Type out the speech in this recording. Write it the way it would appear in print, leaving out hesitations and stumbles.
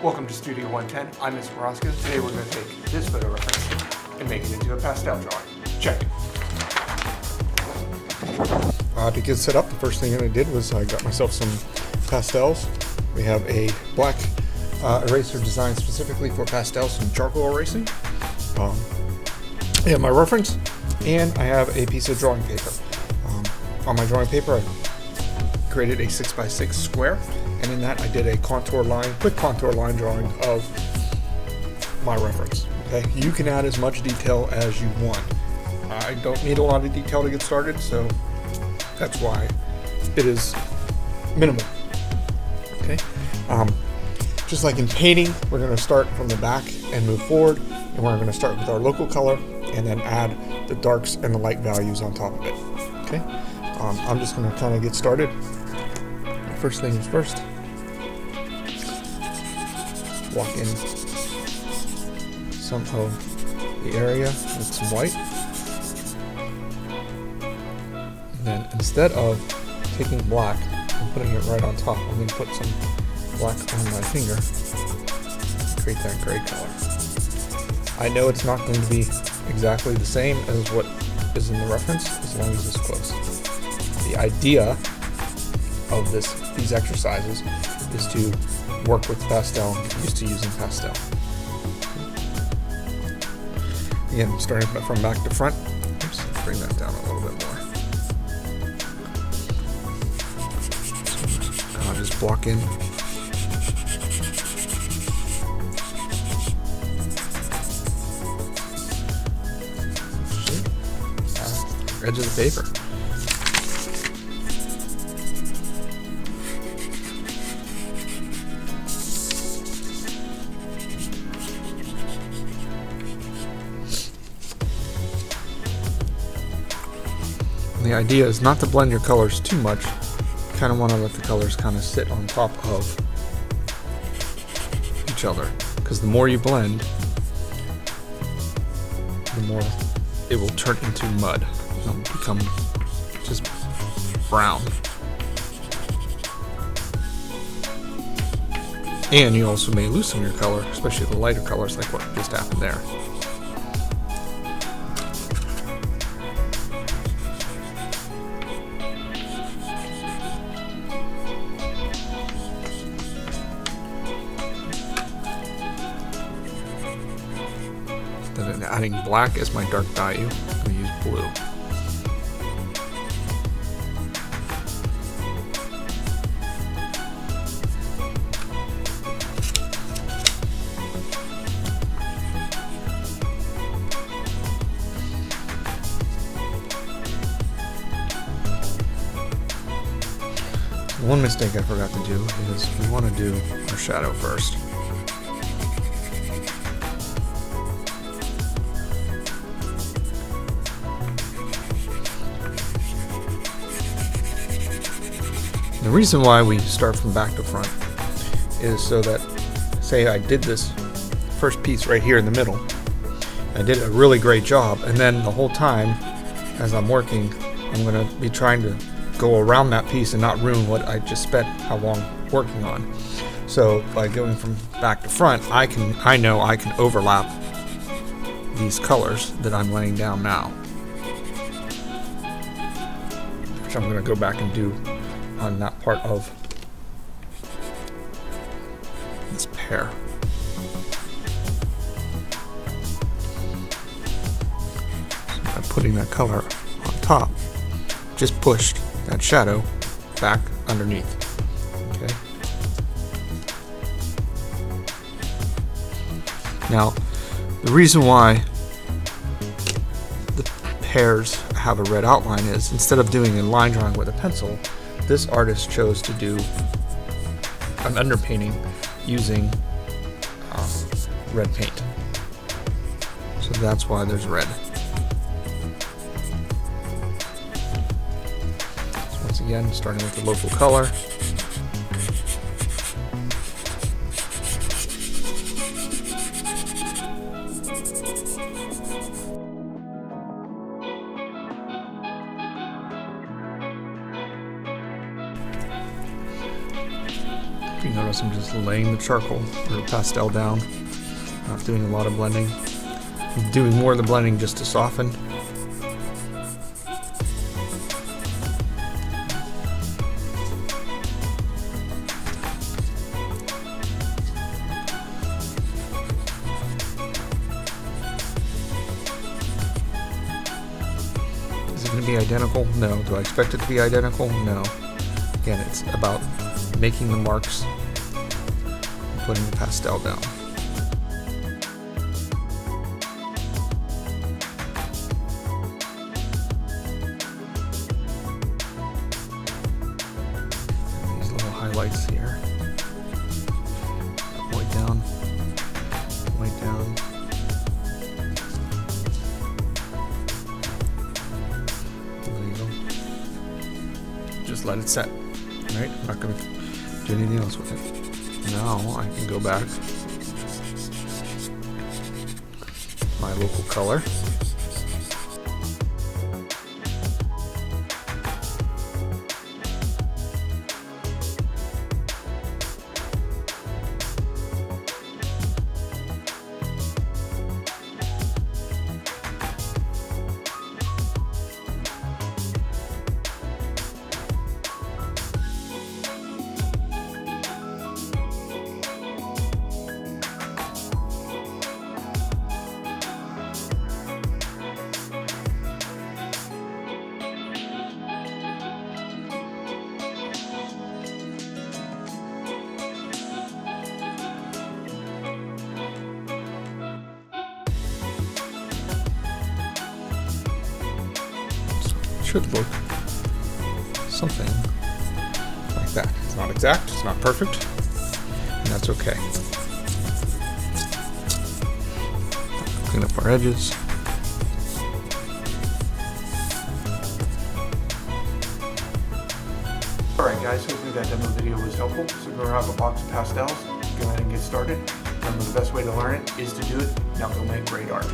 Welcome to Studio 110. I'm Mr. Roscoe. Today we're going to take this photo reference and make it into a pastel drawing. Check it. To get set up, the first thing that I did was I got myself some pastels. We have a black eraser designed specifically for pastels and charcoal erasing. I have my reference, and I have a piece of drawing paper. On my drawing paper, I created a 6x6 square, and in that I did a quick contour line drawing of my reference. Okay, you can add as much detail as you want. I don't need a lot of detail to get started, so that's why it is minimal. Okay, just like in painting, we're going to start from the back and move forward, and we're going to start with our local color and then add the darks and the light values on top of it. Okay, I'm just going to kind of get started. First things first, walk in some of the area with some white. And then instead of taking black and putting it right on top, I'm going to put some black on my finger to create that gray color. I know it's not going to be exactly the same as what is in the reference, as long as it's close. The idea of these exercises is to work with pastel and get used to using pastel. Again, starting from back to front. Oops, bring that down a little bit more. So I'll just block in. Edge of the paper. The idea is not to blend your colors too much. You kind of want to let the colors kind of sit on top of each other, because the more you blend, the more it will turn into mud. It'll become just brown. And you also may lose some of your color, especially the lighter colors like what just happened there. Then adding black as my dark value, I'm going to use blue. One mistake I forgot to do is we want to do our shadow first. The reason why we start from back to front is so that, say I did this first piece right here in the middle, I did a really great job, and then the whole time as I'm working, I'm going to be trying to go around that piece and not ruin what I just spent how long working on. So by going from back to front, I know I can overlap these colors that I'm laying down now, which I'm going to go back and do on that part of this pair. So by putting that color on top, just pushed that shadow back underneath. Okay. Now, the reason why the pairs have a red outline is, instead of doing a line drawing with a pencil, this artist chose to do an underpainting using red paint. So that's why there's red. So once again, starting with the local color. Notice I'm just laying the charcoal or the pastel down, not doing a lot of blending. I'm doing more of the blending just to soften. Is it going to be identical? No. Do I expect it to be identical? No. Again, it's about making the marks and putting the pastel down. And these little highlights here. White down, white down. Just let it set, right? I'm not going to do anything else with it. Now I can go back my local color. Should look something like that. It's not exact, it's not perfect, and that's okay. Clean up our edges. Alright guys, hopefully that demo video was helpful. So go grab a box of pastels, go ahead and get started. Remember, the best way to learn it is to do it. Now go make great art.